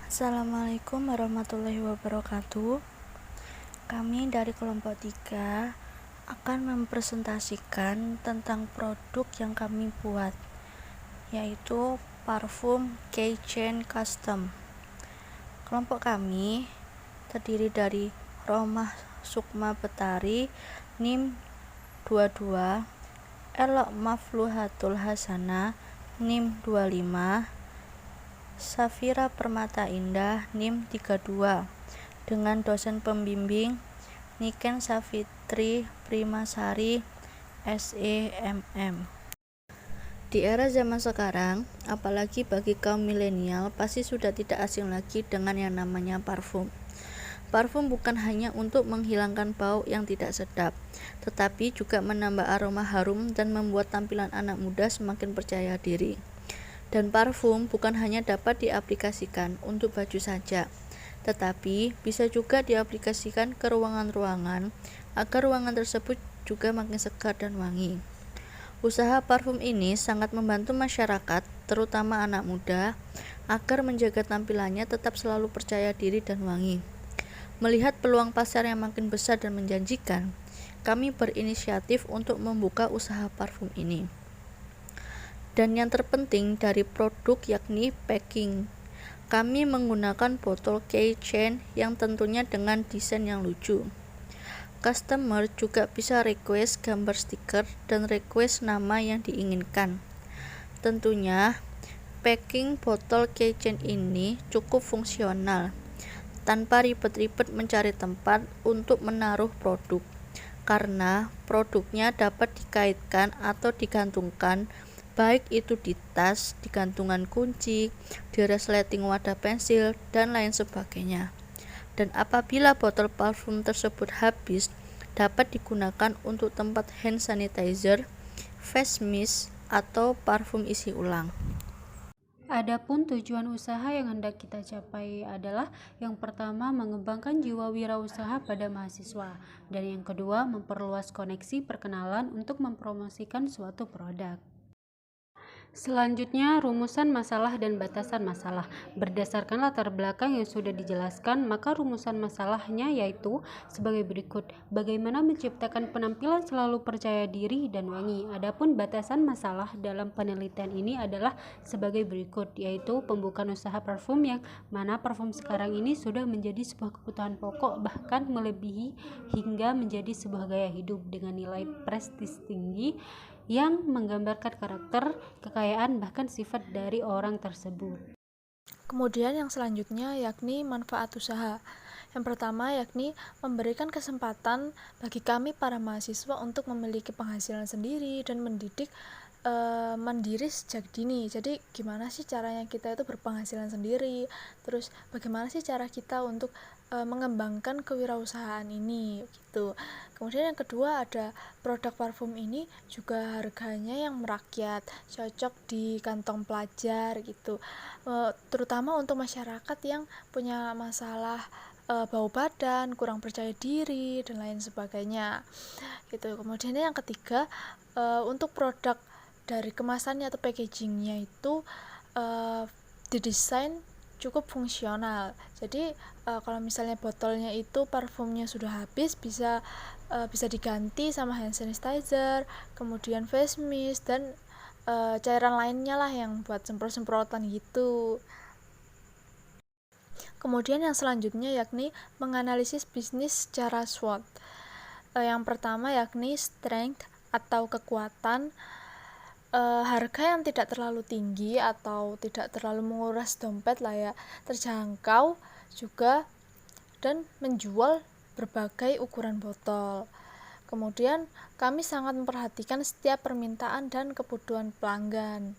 Assalamualaikum warahmatullahi wabarakatuh. Kami dari kelompok 3 akan mempresentasikan tentang produk yang kami buat, yaitu parfum Keychain Custom. Kelompok kami terdiri dari Romah Sukma Betari, NIM 22, Elok Mafluhatul Hasana, NIM 25, Safira Permata Indah, NIM 32, dengan dosen pembimbing Niken Savitri Primasari, SEMM. Di era zaman sekarang, apalagi bagi kaum milenial, pasti sudah tidak asing lagi dengan yang namanya parfum. Parfum bukan hanya untuk menghilangkan bau yang tidak sedap, tetapi juga menambah aroma harum dan membuat tampilan anak muda semakin percaya diri. Dan parfum bukan hanya dapat diaplikasikan untuk baju saja, tetapi bisa juga diaplikasikan ke ruangan-ruangan agar ruangan tersebut juga makin segar dan wangi. Usaha parfum ini sangat membantu masyarakat, terutama anak muda, agar menjaga tampilannya tetap selalu percaya diri dan wangi. Melihat peluang pasar yang makin besar dan menjanjikan, kami berinisiatif untuk membuka usaha parfum ini. Dan yang terpenting dari produk yakni packing. Kami menggunakan botol Keychain yang tentunya dengan desain yang lucu. Customer juga bisa request gambar stiker dan request nama yang diinginkan. Tentunya, packing botol Keychain ini cukup fungsional, tanpa ribet-ribet mencari tempat untuk menaruh produk, karena produknya dapat dikaitkan atau digantungkan, baik itu di tas, di gantungan kunci, di resleting wadah pensil, dan lain sebagainya. Dan apabila botol parfum tersebut habis, dapat digunakan untuk tempat hand sanitizer, face mist, atau parfum isi ulang. Adapun tujuan usaha yang hendak kita capai adalah yang pertama mengembangkan jiwa wirausaha pada mahasiswa, dan yang kedua memperluas koneksi perkenalan untuk mempromosikan suatu produk. Selanjutnya, rumusan masalah dan batasan masalah. Berdasarkan latar belakang yang sudah dijelaskan, maka rumusan masalahnya yaitu sebagai berikut. Bagaimana menciptakan penampilan selalu percaya diri dan wangi. Adapun batasan masalah dalam penelitian ini adalah sebagai berikut, yaitu pembukaan usaha parfum yang mana parfum sekarang ini sudah menjadi sebuah kebutuhan pokok, bahkan melebihi hingga menjadi sebuah gaya hidup dengan nilai prestis tinggi yang menggambarkan karakter, kekayaan, bahkan sifat dari orang tersebut. Kemudian yang selanjutnya yakni manfaat usaha. Yang pertama yakni memberikan kesempatan bagi kami para mahasiswa untuk memiliki penghasilan sendiri dan mendidik mandiri sejak dini. Jadi gimana sih caranya kita itu berpenghasilan sendiri, terus bagaimana sih cara kita untuk mengembangkan kewirausahaan ini gitu. Kemudian yang kedua ada produk parfum ini juga harganya yang merakyat, cocok di kantong pelajar gitu, terutama untuk masyarakat yang punya masalah bau badan, kurang percaya diri, dan lain sebagainya gitu. Kemudian yang ketiga, untuk produk dari kemasannya atau packagingnya itu didesain cukup fungsional. Jadi kalau misalnya botolnya itu parfumnya sudah habis, bisa diganti sama hand sanitizer, kemudian face mist, dan cairan lainnya lah yang buat semprot-semprotan gitu. Kemudian yang selanjutnya yakni menganalisis bisnis secara SWOT. Yang pertama yakni strength atau kekuatan, harga yang tidak terlalu tinggi atau tidak terlalu menguras dompet lah ya, terjangkau juga, dan menjual berbagai ukuran botol. Kemudian kami sangat memperhatikan setiap permintaan dan kebutuhan pelanggan.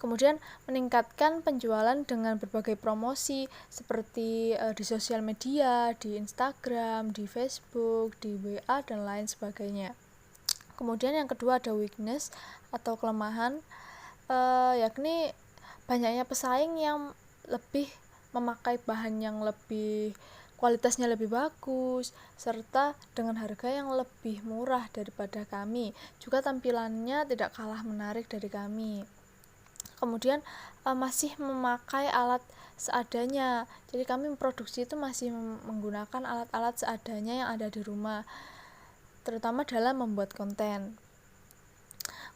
Kemudian meningkatkan penjualan dengan berbagai promosi seperti di sosial media, di Instagram, di Facebook, di WA, dan lain sebagainya. Kemudian yang kedua ada weakness atau kelemahan, yakni banyaknya pesaing yang lebih memakai bahan yang lebih kualitasnya lebih bagus, serta dengan harga yang lebih murah daripada kami. Juga tampilannya tidak kalah menarik dari kami. Kemudian masih memakai alat seadanya. Jadi kami memproduksi itu masih menggunakan alat-alat seadanya yang ada di rumah, terutama dalam membuat konten.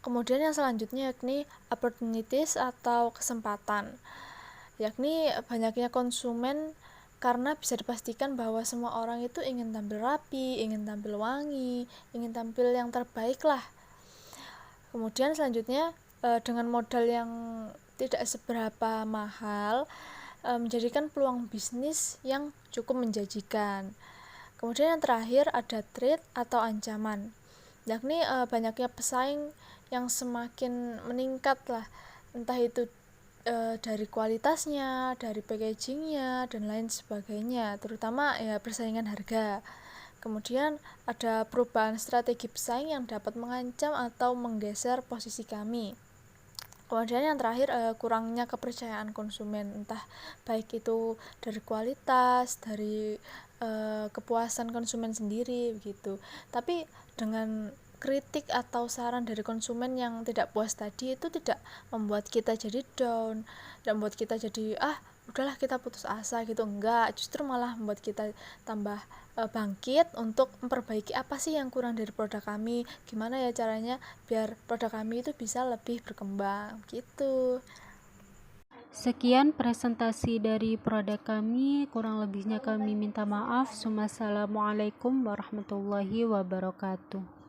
Kemudian yang selanjutnya yakni opportunities atau kesempatan, yakni banyaknya konsumen karena bisa dipastikan bahwa semua orang itu ingin tampil rapi, ingin tampil wangi, ingin tampil yang terbaik lah. Kemudian selanjutnya dengan modal yang tidak seberapa mahal, menjadikan peluang bisnis yang cukup menjanjikan. Kemudian yang terakhir ada threat atau ancaman, yakni banyaknya pesaing yang semakin meningkat lah, entah itu dari kualitasnya, dari packagingnya, dan lain sebagainya, terutama ya persaingan harga. Kemudian ada perubahan strategi pesaing yang dapat mengancam atau menggeser posisi kami. Kemudian yang terakhir kurangnya kepercayaan konsumen, entah baik itu dari kualitas, dari kepuasan konsumen sendiri begitu. Tapi dengan kritik atau saran dari konsumen yang tidak puas tadi itu tidak membuat kita jadi down, tidak membuat kita jadi udahlah kita putus asa gitu, enggak, justru malah membuat kita tambah bangkit untuk memperbaiki apa sih yang kurang dari produk kami, gimana ya caranya biar produk kami itu bisa lebih berkembang gitu. Sekian presentasi dari produk kami, kurang lebihnya kami minta maaf. Wassalamualaikum warahmatullahi wabarakatuh.